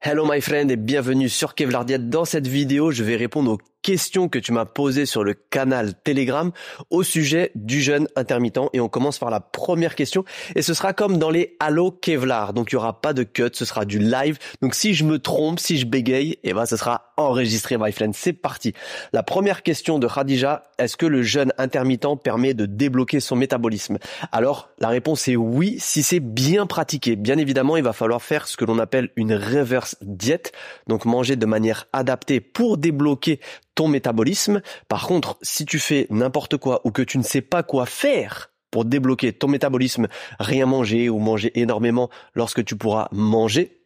Hello my friend et bienvenue sur Kevlar Diet. Dans cette vidéo, je vais répondre aux questions que tu m'as posées sur le canal Telegram au sujet du jeûne intermittent. Et on commence par la première question. Et ce sera comme dans les Allo Kevlar. Donc il n'y aura pas de cut, ce sera du live. Donc si je me trompe, si je bégaye, ce sera enregistré my friend. C'est parti. La première question de Khadija, est-ce que le jeûne intermittent permet de débloquer son métabolisme? Alors la réponse est oui, si c'est bien pratiqué. Bien évidemment, il va falloir faire ce que l'on appelle une reverse diète, donc manger de manière adaptée pour débloquer ton métabolisme. Par contre, si tu fais n'importe quoi ou que tu ne sais pas quoi faire pour débloquer ton métabolisme, rien manger ou manger énormément lorsque tu pourras manger,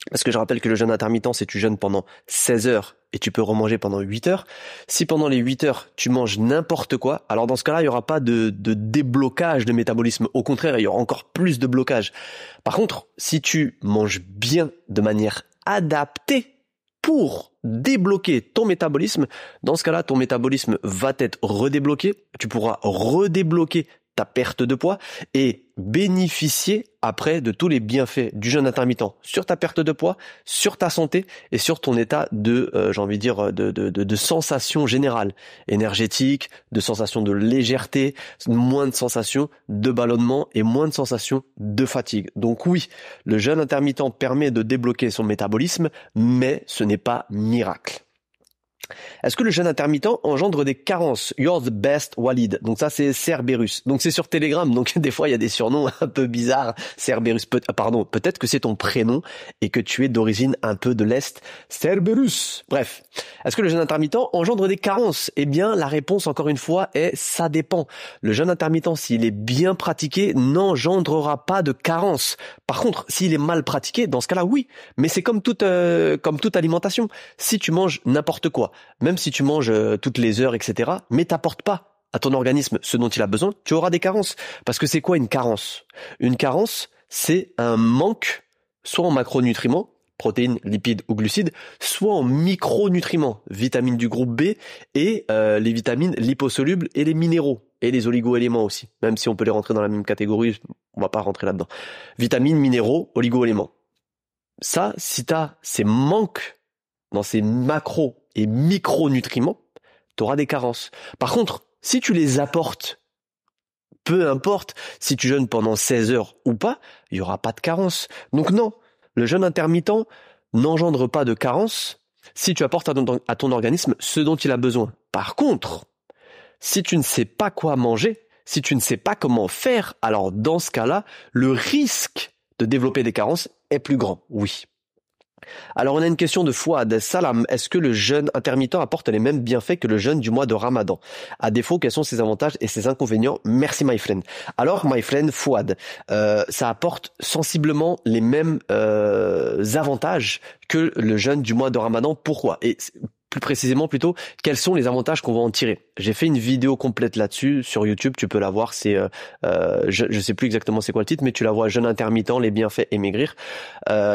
parce que je rappelle que le jeûne intermittent, c'est tu jeûnes pendant 16 heures et tu peux remanger pendant 8 heures. Si pendant les 8 heures, tu manges n'importe quoi, alors dans ce cas-là, il n'y aura pas de déblocage de métabolisme. Au contraire, il y aura encore plus de blocage. Par contre, si tu manges bien de manière adaptée pour débloquer ton métabolisme, dans ce cas-là, ton métabolisme va être redébloqué. Tu pourras redébloquer ta perte de poids et bénéficier après de tous les bienfaits du jeûne intermittent sur ta perte de poids, sur ta santé et sur ton état de, de sensation générale, énergétique, de sensation de légèreté, moins de sensation de ballonnement et moins de sensation de fatigue. Donc oui, le jeûne intermittent permet de débloquer son métabolisme, mais ce n'est pas miracle. Est-ce que le jeûne intermittent engendre des carences? You're the best, Walid. Donc ça, c'est Cerberus. Donc c'est sur Telegram. Donc des fois, il y a des surnoms un peu bizarres. Cerberus, peut-être que c'est ton prénom et que tu es d'origine un peu de l'Est. Cerberus. Bref. Est-ce que le jeûne intermittent engendre des carences? Eh bien, la réponse, encore une fois, est ça dépend. Le jeûne intermittent, s'il est bien pratiqué, n'engendrera pas de carences. Par contre, s'il est mal pratiqué, dans ce cas-là, oui. Mais c'est comme toute alimentation. Si tu manges n'importe quoi, même si tu manges toutes les heures, etc., mais t'apportes pas à ton organisme ce dont il a besoin, tu auras des carences. Parce que c'est quoi une carence? Une carence, c'est un manque, soit en macronutriments, protéines, lipides ou glucides, soit en micronutriments, vitamines du groupe B et les vitamines liposolubles et les minéraux et les oligo-éléments aussi. Même si on peut les rentrer dans la même catégorie, on va pas rentrer là-dedans. Vitamines, minéraux, oligo-éléments. Ça, si tu as ces manques dans ces macros et micronutriments, tu auras des carences. Par contre, si tu les apportes, peu importe si tu jeûnes pendant 16 heures ou pas, il n'y aura pas de carence. Donc non, le jeûne intermittent n'engendre pas de carence si tu apportes à ton organisme ce dont il a besoin. Par contre, si tu ne sais pas quoi manger, si tu ne sais pas comment faire, alors dans ce cas-là, le risque de développer des carences est plus grand, oui. Alors on a une question de Fouad. Salam, est-ce que le jeûne intermittent apporte les mêmes bienfaits que le jeûne du mois de Ramadan? À défaut, quels sont ses avantages et ses inconvénients? Merci my friend. Alors my friend Fouad, ça apporte sensiblement les mêmes avantages que le jeûne du mois de Ramadan. Pourquoi? Et plus précisément plutôt, quels sont les avantages qu'on va en tirer? J'ai fait une vidéo complète là-dessus sur YouTube, tu peux la voir, c'est je sais plus exactement c'est quoi le titre, mais tu la vois, jeûne intermittent, les bienfaits et maigrir.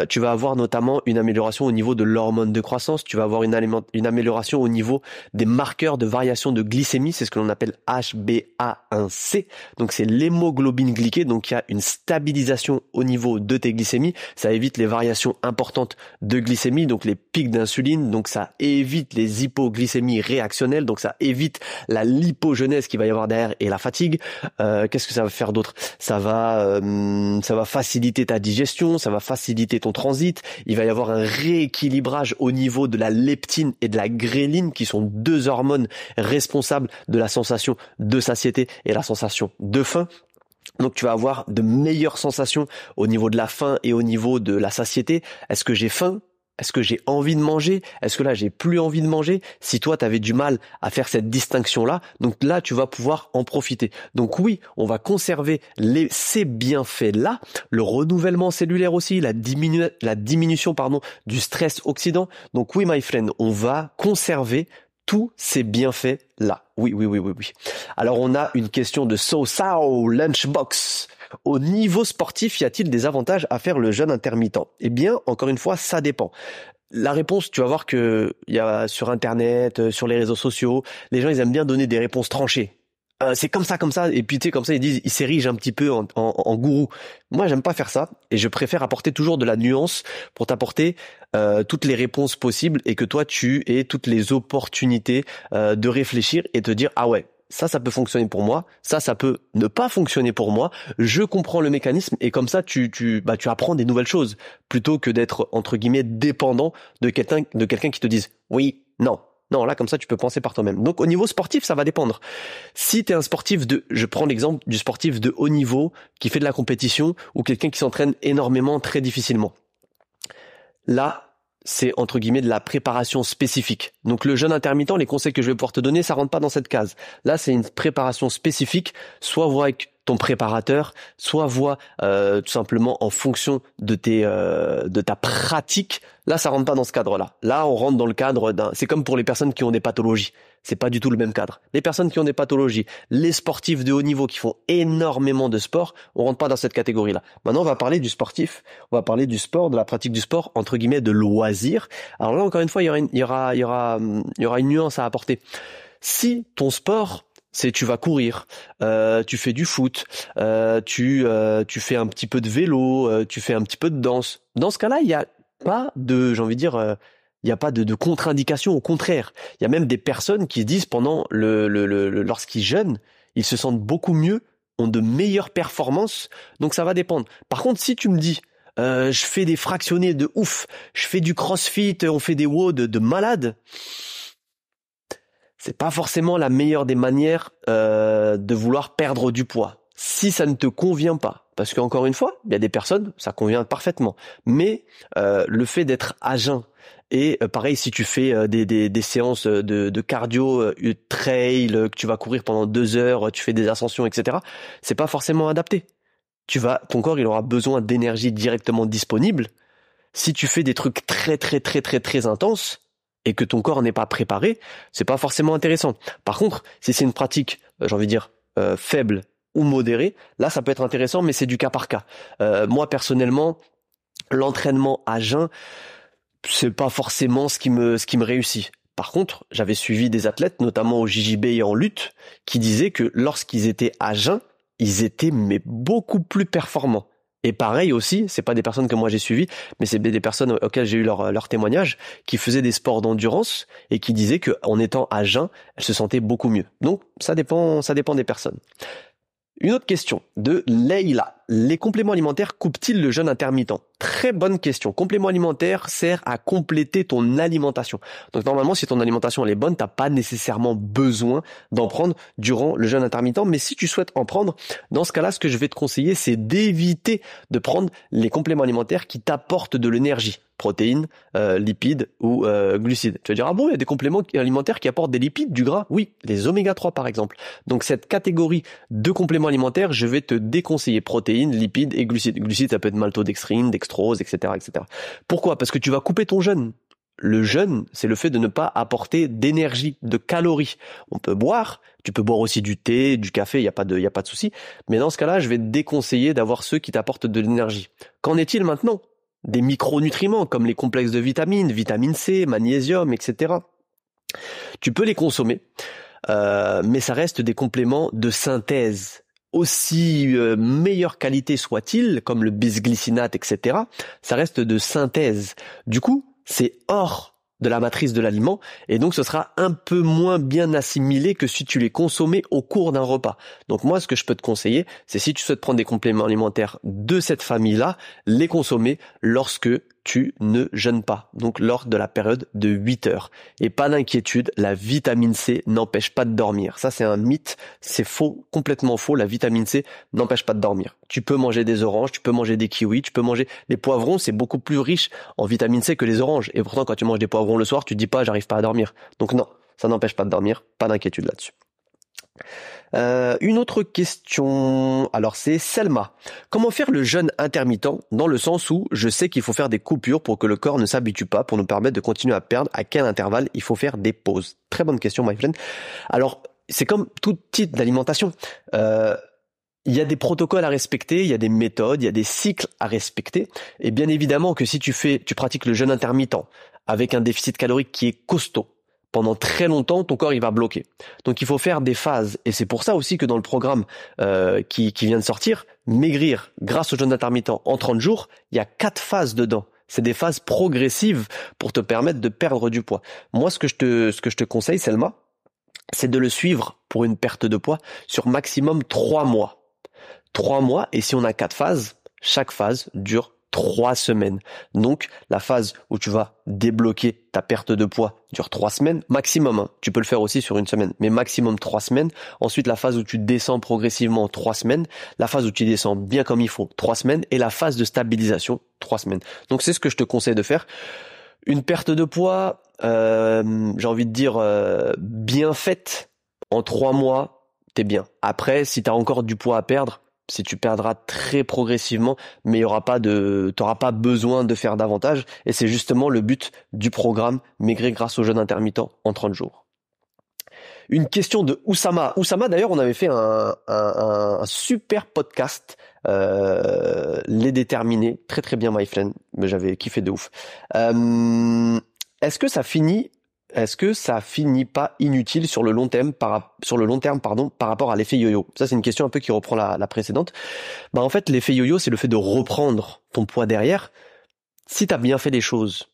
Tu vas avoir notamment une amélioration au niveau de l'hormone de croissance, tu vas avoir une amélioration au niveau des marqueurs de variation de glycémie, c'est ce que l'on appelle HbA1c. Donc c'est l'hémoglobine glyquée, donc il y a une stabilisation au niveau de tes glycémies, ça évite les variations importantes de glycémie, donc les pics d'insuline, donc ça évite les hypoglycémies réactionnelles, donc ça évite la lipogenèse qu'il va y avoir derrière et la fatigue. Qu'est-ce que ça va faire d'autre? Ça va faciliter ta digestion, ça va faciliter ton transit. Il va y avoir un rééquilibrage au niveau de la leptine et de la gréline, qui sont deux hormones responsables de la sensation de satiété et la sensation de faim. Donc tu vas avoir de meilleures sensations au niveau de la faim et au niveau de la satiété. Est-ce que j'ai faim? Est-ce que j'ai envie de manger? Est-ce que là, j'ai plus envie de manger? Si toi, tu avais du mal à faire cette distinction-là, donc là, tu vas pouvoir en profiter. Donc oui, on va conserver ces bienfaits-là, le renouvellement cellulaire aussi, la diminution du stress oxydant. Donc oui, my friend, on va conserver tous ces bienfaits-là. Oui. Alors, on a une question de So Lunchbox. Au niveau sportif, y a-t-il des avantages à faire le jeûne intermittent? Eh bien, encore une fois, ça dépend. La réponse, tu vas voir que il y a sur Internet, sur les réseaux sociaux, les gens, ils aiment bien donner des réponses tranchées. c'est comme ça, et puis tu sais, comme ça, ils s'érigent un petit peu en gourou. Moi, j'aime pas faire ça, et je préfère apporter toujours de la nuance pour t'apporter toutes les réponses possibles, et que toi, tu aies toutes les opportunités de réfléchir et te dire, ah ouais, ça peut fonctionner pour moi, ça peut ne pas fonctionner pour moi, je comprends le mécanisme, et comme ça, tu apprends des nouvelles choses, plutôt que d'être, entre guillemets, dépendant de quelqu'un qui te dise, oui, non. Non, là, comme ça, tu peux penser par toi-même. Donc, au niveau sportif, ça va dépendre. Si tu es un sportif je prends l'exemple du sportif de haut niveau qui fait de la compétition ou quelqu'un qui s'entraîne énormément, très difficilement. Là, c'est entre guillemets de la préparation spécifique. Donc, le jeûne intermittent, les conseils que je vais pouvoir te donner, ça rentre pas dans cette case. Là, c'est une préparation spécifique. Soit voir avec ton préparateur, soit vois tout simplement en fonction de ta pratique. Là, ça rentre pas dans ce cadre-là. Là, on rentre dans le cadre c'est comme pour les personnes qui ont des pathologies. C'est pas du tout le même cadre. Les personnes qui ont des pathologies, les sportifs de haut niveau qui font énormément de sport, on rentre pas dans cette catégorie-là. Maintenant, on va parler du sportif, on va parler du sport, de la pratique du sport, entre guillemets, de loisir. Alors là, encore une fois, il y aura une nuance à apporter. Si ton sport, c'est tu vas courir, tu fais du foot, tu fais un petit peu de vélo, tu fais un petit peu de danse. Dans ce cas-là, il y a pas de, j'ai envie de dire, il n'y a pas de contre-indication. Au contraire, il y a même des personnes qui disent pendant lorsqu'ils jeûnent, ils se sentent beaucoup mieux, ont de meilleures performances. Donc ça va dépendre. Par contre, si tu me dis, je fais des fractionnés de ouf, je fais du crossfit, on fait des WOD de malade. C'est pas forcément la meilleure des manières de vouloir perdre du poids. Si ça ne te convient pas, parce qu'encore une fois, il y a des personnes, ça convient parfaitement. Mais le fait d'être à jeun, et pareil, si tu fais des séances de cardio, trail, que tu vas courir pendant 2 heures, tu fais des ascensions, etc., c'est pas forcément adapté. Ton corps, il aura besoin d'énergie directement disponible. Si tu fais des trucs très, très, très, très, très intenses, et que ton corps n'est pas préparé, c'est pas forcément intéressant. Par contre, si c'est une pratique, j'ai envie de dire, faible ou modérée, là, ça peut être intéressant, mais c'est du cas par cas. Moi, personnellement, l'entraînement à jeun, c'est pas forcément ce qui me réussit. Par contre, j'avais suivi des athlètes, notamment au JJB et en lutte, qui disaient que lorsqu'ils étaient à jeun, ils étaient mais beaucoup plus performants. Et pareil aussi, c'est pas des personnes que moi j'ai suivies, mais c'est des personnes auxquelles j'ai eu leur témoignage, qui faisaient des sports d'endurance et qui disaient qu'en étant à jeun, elles se sentaient beaucoup mieux. Donc ça dépend des personnes. Une autre question de Leïla. Les compléments alimentaires coupent-ils le jeûne intermittent? Très bonne question. Complément alimentaire sert à compléter ton alimentation. Donc normalement, si ton alimentation elle est bonne, t'as pas nécessairement besoin d'en prendre durant le jeûne intermittent. Mais si tu souhaites en prendre, dans ce cas-là, ce que je vais te conseiller, c'est d'éviter de prendre les compléments alimentaires qui t'apportent de l'énergie. Protéines, lipides ou glucides. Tu vas dire, ah bon, il y a des compléments alimentaires qui apportent des lipides, du gras? Oui, les oméga 3 par exemple. Donc cette catégorie de compléments alimentaires, je vais te déconseiller protéines, lipides et glucides. Glucides, ça peut être maltodextrine, dextrose, etc., etc. Pourquoi? Parce que tu vas couper ton jeûne. Le jeûne, c'est le fait de ne pas apporter d'énergie, de calories. On peut boire, tu peux boire aussi du thé, du café, il y a pas de souci. Mais dans ce cas-là, je vais te déconseiller d'avoir ceux qui t'apportent de l'énergie. Qu'en est-il maintenant? Des micronutriments comme les complexes de vitamines, vitamine C, magnésium, etc. Tu peux les consommer, mais ça reste des compléments de synthèse. Aussi meilleure qualité soit-il, comme le bisglycinate, etc., ça reste de synthèse. Du coup, c'est hors de la matrice de l'aliment, et donc ce sera un peu moins bien assimilé que si tu les consommais au cours d'un repas. Donc moi, ce que je peux te conseiller, c'est si tu souhaites prendre des compléments alimentaires de cette famille-là, les consommer lorsque tu ne jeûnes pas, donc lors de la période de 8 heures. Et pas d'inquiétude, la vitamine C n'empêche pas de dormir. Ça, c'est un mythe, c'est faux, complètement faux. La vitamine C n'empêche pas de dormir. Tu peux manger des oranges, tu peux manger des kiwis, tu peux manger les poivrons, c'est beaucoup plus riche en vitamine C que les oranges. Et pourtant, quand tu manges des poivrons le soir, tu te dis pas, j'arrive pas à dormir. Donc non, ça n'empêche pas de dormir, pas d'inquiétude là-dessus. Une autre question, alors c'est Selma. Comment faire le jeûne intermittent dans le sens où je sais qu'il faut faire des coupures pour que le corps ne s'habitue pas, pour nous permettre de continuer à perdre, à quel intervalle il faut faire des pauses? Très bonne question, my friend. Alors, c'est comme tout type d'alimentation. Il y a des protocoles à respecter, il y a des méthodes, il y a des cycles à respecter. Et bien évidemment que si tu pratiques le jeûne intermittent avec un déficit calorique qui est costaud, pendant très longtemps, ton corps il va bloquer. Donc il faut faire des phases. Et c'est pour ça aussi que dans le programme qui vient de sortir, Maigrir grâce au jeûne intermittent en 30 jours, il y a 4 phases dedans. C'est des phases progressives pour te permettre de perdre du poids. Moi, ce que je te conseille, Selma, c'est de le suivre pour une perte de poids sur maximum 3 mois. 3 mois, et si on a 4 phases, chaque phase dure 3 semaines. Donc, la phase où tu vas débloquer ta perte de poids dure 3 semaines, maximum. Hein. Tu peux le faire aussi sur une semaine, mais maximum 3 semaines. Ensuite, la phase où tu descends progressivement 3 semaines. La phase où tu descends bien comme il faut 3 semaines. Et la phase de stabilisation 3 semaines. Donc, c'est ce que je te conseille de faire. Une perte de poids, j'ai envie de dire, bien faite en 3 mois, t'es bien. Après, si t'as encore du poids à perdre, si tu perdras très progressivement, mais t'auras pas besoin de faire davantage. Et c'est justement le but du programme Maigrir grâce au jeûne intermittent en 30 jours. Une question de Oussama. Oussama, d'ailleurs, on avait fait un super podcast, Les Déterminés. Très très bien, my friend. Mais j'avais kiffé de ouf. Est-ce que ça finit pas inutile sur le long terme par rapport à l'effet yo-yo? Ça, c'est une question un peu qui reprend la précédente. En fait, l'effet yo-yo, c'est le fait de reprendre ton poids derrière. Si tu as bien fait les choses,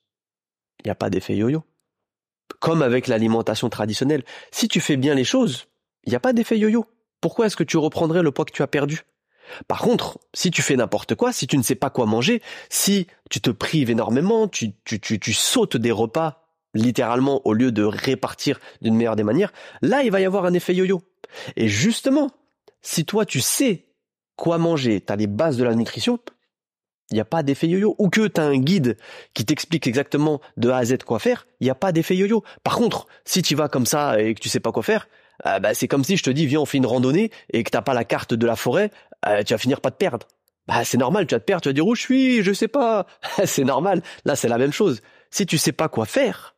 il n'y a pas d'effet yo-yo. Comme avec l'alimentation traditionnelle. Si tu fais bien les choses, il n'y a pas d'effet yo-yo. Pourquoi est-ce que tu reprendrais le poids que tu as perdu? Par contre, si tu fais n'importe quoi, si tu ne sais pas quoi manger, si tu te prives énormément, tu sautes des repas, littéralement, au lieu de répartir d'une meilleure des manières, là, il va y avoir un effet yo-yo. Et justement, si toi, tu sais quoi manger, tu as les bases de la nutrition, il n'y a pas d'effet yo-yo. Ou que tu as un guide qui t'explique exactement de A à Z quoi faire, il n'y a pas d'effet yo-yo. Par contre, si tu vas comme ça et que tu sais pas quoi faire, c'est comme si je te dis, viens, on fait une randonnée et que t'as pas la carte de la forêt, tu vas finir par te perdre. C'est normal, tu vas te perdre, tu vas dire où je suis, je sais pas. C'est normal. Là, c'est la même chose. Si tu sais pas quoi faire,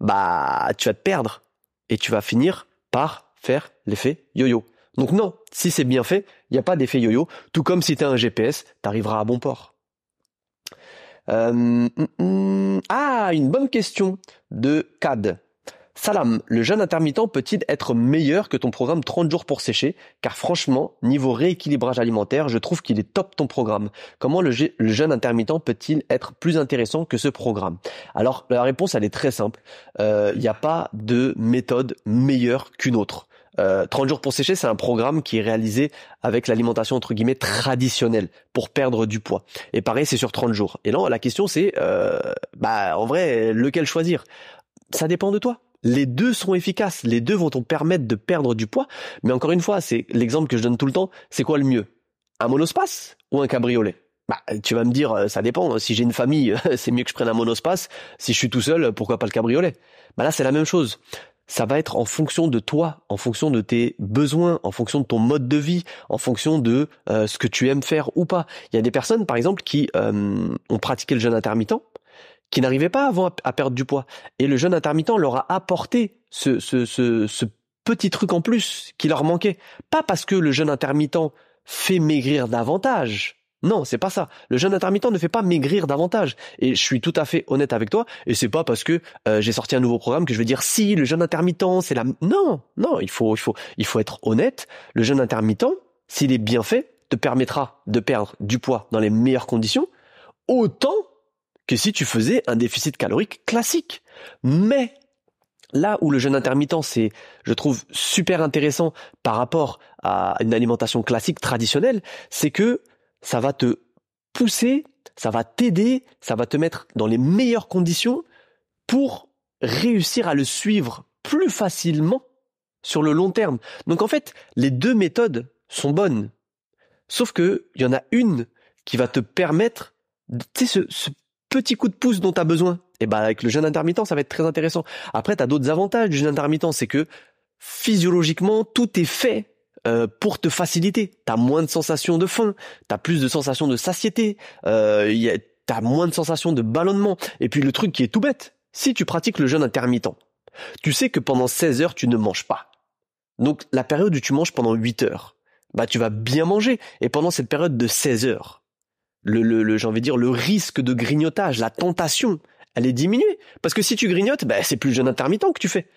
tu vas te perdre et tu vas finir par faire l'effet yo-yo. Donc non, si c'est bien fait, il n'y a pas d'effet yo-yo. Tout comme si tu as un GPS, t'arriveras à bon port. Une bonne question de Cad. Salam, le jeûne intermittent peut-il être meilleur que ton programme 30 jours pour sécher? Car franchement, niveau rééquilibrage alimentaire, je trouve qu'il est top ton programme. Comment le jeûne intermittent peut-il être plus intéressant que ce programme? Alors, la réponse, elle est très simple. Il n'y a pas de méthode meilleure qu'une autre. 30 jours pour sécher, c'est un programme qui est réalisé avec l'alimentation entre guillemets traditionnelle pour perdre du poids. Et pareil, c'est sur 30 jours. Et là, la question c'est, en vrai, lequel choisir? Ça dépend de toi. Les deux sont efficaces, les deux vont te permettre de perdre du poids, mais encore une fois, c'est l'exemple que je donne tout le temps, c'est quoi le mieux? Un monospace ou un cabriolet? Tu vas me dire, ça dépend, si j'ai une famille, c'est mieux que je prenne un monospace, si je suis tout seul, pourquoi pas le cabriolet? Là, c'est la même chose. Ça va être en fonction de toi, en fonction de tes besoins, en fonction de ton mode de vie, en fonction de ce que tu aimes faire ou pas. Il y a des personnes, par exemple, qui ont pratiqué le jeûne intermittent, qui n'arrivaient pas avant à perdre du poids. Et le jeûne intermittent leur a apporté ce petit truc en plus qui leur manquait. Pas parce que le jeûne intermittent fait maigrir davantage. Non, c'est pas ça. Le jeûne intermittent ne fait pas maigrir davantage. Et je suis tout à fait honnête avec toi. Et c'est pas parce que j'ai sorti un nouveau programme que je vais dire si le jeûne intermittent c'est la. Non, il faut être honnête. Le jeûne intermittent, s'il est bien fait, te permettra de perdre du poids dans les meilleures conditions, autant que si tu faisais un déficit calorique classique. Mais là où le jeûne intermittent, c'est, je trouve, super intéressant par rapport à une alimentation classique traditionnelle, c'est que ça va te pousser, ça va t'aider, ça va te mettre dans les meilleures conditions pour réussir à le suivre plus facilement sur le long terme. Donc en fait, les deux méthodes sont bonnes. Sauf que il y en a une qui va te permettre, tu sais, ce petit coup de pouce dont tu as besoin. Et avec le jeûne intermittent, ça va être très intéressant. Après, tu as d'autres avantages du jeûne intermittent, c'est que physiologiquement, tout est fait pour te faciliter. Tu as moins de sensations de faim, tu as plus de sensations de satiété, tu as moins de sensations de ballonnement. Et puis le truc qui est tout bête, si tu pratiques le jeûne intermittent, tu sais que pendant 16 heures, tu ne manges pas. Donc la période où tu manges pendant 8 heures, tu vas bien manger. Et pendant cette période de 16 heures, j'ai envie de dire, le risque de grignotage, la tentation, elle est diminuée. Parce que si tu grignotes, c'est plus le jeûne intermittent que tu fais.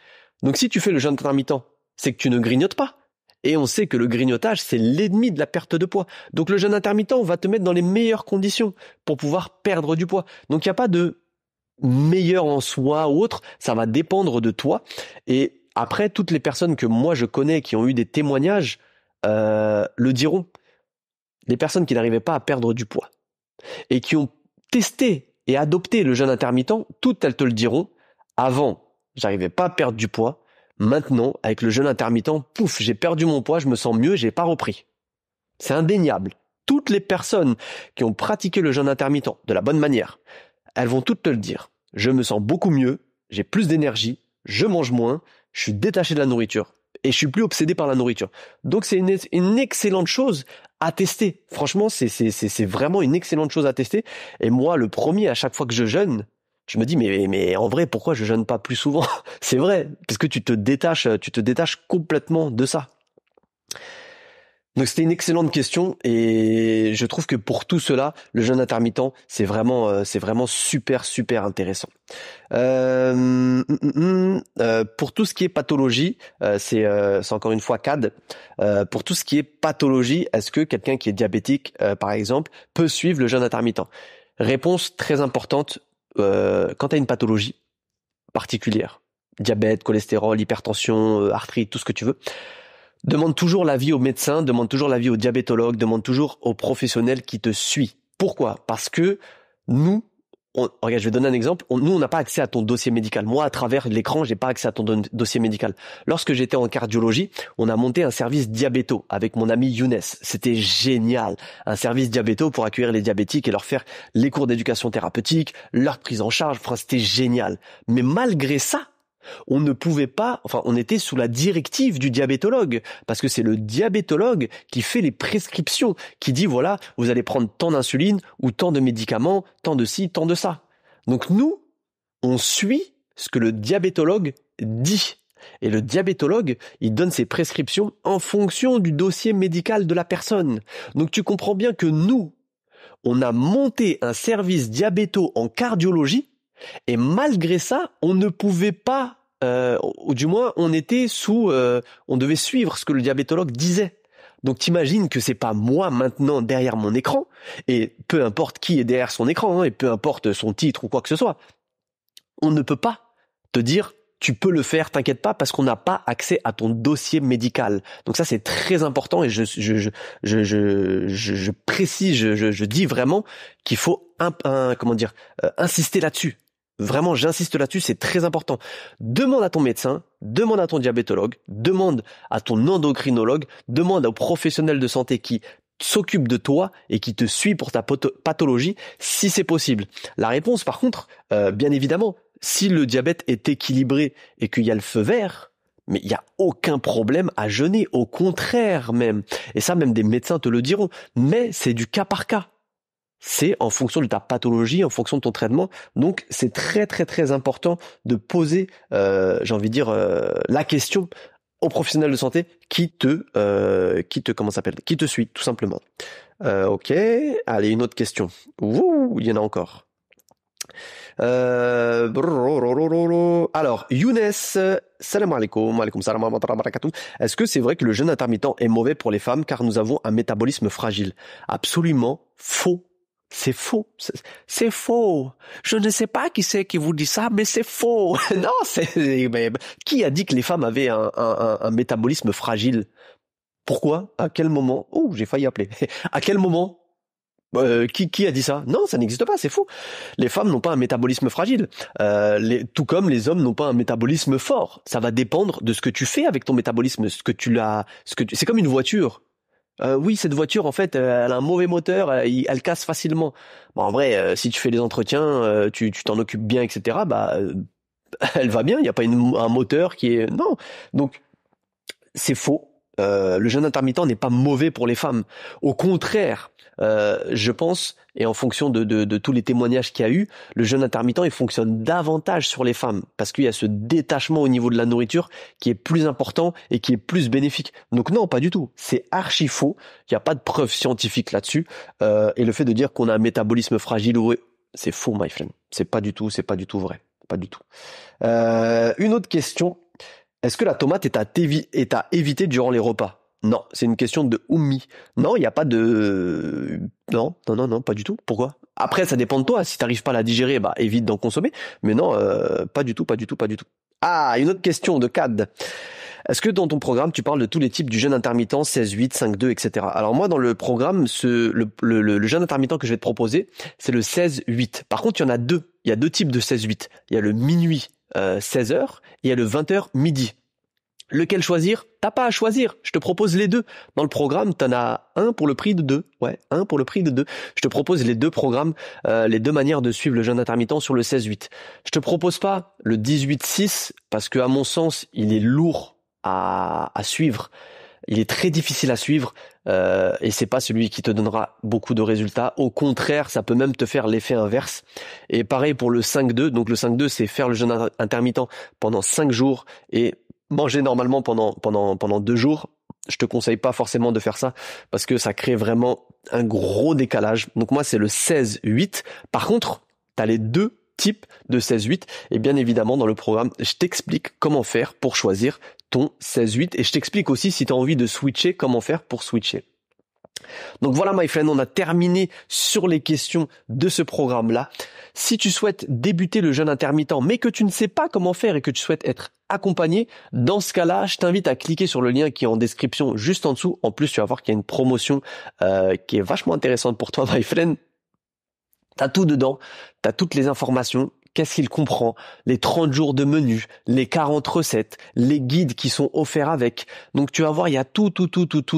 Donc si tu fais le jeûne intermittent, c'est que tu ne grignotes pas. Et on sait que le grignotage, c'est l'ennemi de la perte de poids. Donc le jeûne intermittent va te mettre dans les meilleures conditions pour pouvoir perdre du poids. Donc il n'y a pas de meilleur en soi ou autre, ça va dépendre de toi. Et après, toutes les personnes que moi je connais qui ont eu des témoignages le diront. Les personnes qui n'arrivaient pas à perdre du poids et qui ont testé et adopté le jeûne intermittent, toutes elles te le diront. Avant, j'arrivais pas à perdre du poids. Maintenant, avec le jeûne intermittent, pouf, j'ai perdu mon poids, je me sens mieux, j'ai pas repris. C'est indéniable. Toutes les personnes qui ont pratiqué le jeûne intermittent de la bonne manière, elles vont toutes te le dire. Je me sens beaucoup mieux, j'ai plus d'énergie, je mange moins, je suis détaché de la nourriture et je suis plus obsédé par la nourriture. Donc c'est une excellente chose à tester. Franchement, c'est vraiment une excellente chose à tester. Et moi, le premier, à chaque fois que je jeûne, je me dis mais en vrai, pourquoi je jeûne pas plus souvent? C'est vrai, parce que tu te détaches complètement de ça. Donc c'était une excellente question et je trouve que pour tout cela, le jeûne intermittent, c'est vraiment super intéressant. Pour tout ce qui est pathologie, c'est encore une fois CAD. Pour tout ce qui est pathologie, est-ce que quelqu'un qui est diabétique, par exemple, peut suivre le jeûne intermittent? Réponse très importante. Quand tu as une pathologie particulière, diabète, cholestérol, hypertension, arthrite, tout ce que tu veux, demande toujours l'avis au médecin, demande toujours l'avis au diabétologue, demande toujours au professionnel qui te suit. Pourquoi? Parce que nous, regarde, je vais donner un exemple. Nous, on n'a pas accès à ton dossier médical. Moi, à travers l'écran, j'ai pas accès à ton dossier médical. Lorsque j'étais en cardiologie, on a monté un service diabéto avec mon ami Younes. C'était génial. Un service diabéto pour accueillir les diabétiques et leur faire les cours d'éducation thérapeutique, leur prise en charge. Enfin, c'était génial. Mais malgré ça, on ne pouvait pas, on était sous la directive du diabétologue, parce que c'est le diabétologue qui fait les prescriptions, qui dit voilà, vous allez prendre tant d'insuline ou tant de médicaments, tant de ci, tant de ça. Donc nous, on suit ce que le diabétologue dit. Et le diabétologue, il donne ses prescriptions en fonction du dossier médical de la personne. Donc tu comprends bien que nous, on a monté un service diabéto en cardiologie. Et malgré ça, on ne pouvait pas, ou du moins, on devait suivre ce que le diabétologue disait. Donc t'imagines que c'est pas moi maintenant derrière mon écran, et peu importe qui est derrière son écran, et peu importe son titre ou quoi que ce soit, on ne peut pas te dire tu peux le faire, t'inquiète pas, parce qu'on n'a pas accès à ton dossier médical. Donc ça c'est très important et je précise, je dis vraiment qu'il faut insister là-dessus. Vraiment, j'insiste là-dessus, c'est très important. Demande à ton médecin, demande à ton diabétologue, demande à ton endocrinologue, demande aux professionnels de santé qui s'occupent de toi et qui te suit pour ta pathologie, si c'est possible. La réponse, par contre, bien évidemment, si le diabète est équilibré et qu'il y a le feu vert, mais il n'y a aucun problème à jeûner, au contraire même. Et ça, même des médecins te le diront. Mais c'est du cas par cas. C'est en fonction de ta pathologie, en fonction de ton traitement. Donc, c'est très important de poser, la question au professionnel de santé qui te suit, tout simplement. Ok. Allez, une autre question. Ouh, il y en a encore. Alors, Younes, salam alaikum, alaikum salam wa rahmatullahi wa barakatuh. Est-ce que c'est vrai que le jeûne intermittent est mauvais pour les femmes car nous avons un métabolisme fragile? Absolument faux. C'est faux. C'est faux. Je ne sais pas qui c'est qui vous dit ça, mais c'est faux. Non, qui a dit que les femmes avaient un métabolisme fragile? Pourquoi? À quel moment? Oh, j'ai failli appeler. À quel moment? Qui a dit ça? Non, ça n'existe pas, c'est faux. Les femmes n'ont pas un métabolisme fragile, tout comme les hommes n'ont pas un métabolisme fort. Ça va dépendre de ce que tu fais avec ton métabolisme, c'est comme une voiture. Oui, cette voiture, en fait, elle a un mauvais moteur, elle casse facilement. Bon, en vrai, si tu fais les entretiens, tu t'en occupes bien, etc., elle va bien, il n'y a pas un moteur qui est... Non, donc c'est faux. Le jeûne intermittent n'est pas mauvais pour les femmes. Au contraire, je pense, et en fonction de tous les témoignages qu'il y a eu, le jeûne intermittent, il fonctionne davantage sur les femmes, parce qu'il y a ce détachement au niveau de la nourriture qui est plus important et qui est plus bénéfique. Donc non, pas du tout. C'est archi faux. Il n'y a pas de preuve scientifique là-dessus. Et le fait de dire qu'on a un métabolisme fragile C'est faux, my friend. C'est pas du tout vrai. Pas du tout. Une autre question. Est-ce que la tomate est à éviter durant les repas? Non, c'est une question de Oumi. Non, il n'y a pas de... Non, pas du tout. Pourquoi? Après, ça dépend de toi. Si t'arrives pas à la digérer, bah évite d'en consommer. Mais non, pas du tout. Ah, une autre question de CAD. Est-ce que dans ton programme, tu parles de tous les types du jeûne intermittent, 16-8, 5-2, etc. Alors moi, dans le programme, le jeûne intermittent que je vais te proposer, c'est le 16-8. Par contre, il y en a deux. Il y a deux types de 16-8. Il y a le minuit 16h et il y a le 20h midi. Lequel choisir? T'as pas à choisir. Je te propose les deux. Dans le programme, t'en as un pour le prix de deux. Ouais, un pour le prix de deux. Je te propose les deux programmes, les deux manières de suivre le jeûne intermittent sur le 16-8. Je te propose pas le 18-6 parce que, à mon sens, il est lourd à suivre. Il est très difficile à suivre et c'est pas celui qui te donnera beaucoup de résultats. Au contraire, ça peut même te faire l'effet inverse. Et pareil pour le 5-2. Donc le 5-2, c'est faire le jeûne intermittent pendant 5 jours et manger normalement pendant 2 jours. Je te conseille pas forcément de faire ça parce que ça crée vraiment un gros décalage. Donc moi, c'est le 16-8. Par contre, tu as les deux types de 16-8 et bien évidemment dans le programme, je t'explique comment faire pour choisir ton 16-8 et je t'explique aussi si tu as envie de switcher, comment faire pour switcher. Donc voilà, my friend, on a terminé sur les questions de ce programme-là. Si tu souhaites débuter le jeûne intermittent, mais que tu ne sais pas comment faire et que tu souhaites être accompagné, dans ce cas-là, je t'invite à cliquer sur le lien qui est en description juste en dessous. En plus, tu vas voir qu'il y a une promotion qui est vachement intéressante pour toi, my friend. T'as tout dedans, t'as toutes les informations. Qu'est-ce qu'il comprend? Les 30 jours de menu, les 40 recettes, les guides qui sont offerts avec. Donc tu vas voir, il y a tout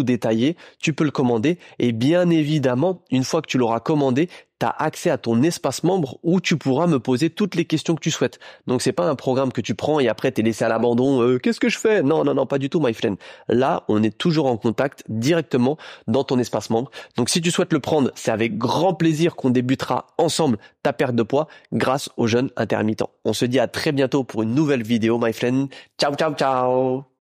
détaillé. Tu peux le commander et bien évidemment, une fois que tu l'auras commandé, tu as accès à ton espace membre où tu pourras me poser toutes les questions que tu souhaites. Donc c'est pas un programme que tu prends et après t'es laissé à l'abandon. Qu'est-ce que je fais? Non, pas du tout, my friend. Là, on est toujours en contact directement dans ton espace membre. Donc si tu souhaites le prendre, c'est avec grand plaisir qu'on débutera ensemble ta perte de poids grâce au jeûne intermittent. On se dit à très bientôt pour une nouvelle vidéo, my friend. Ciao.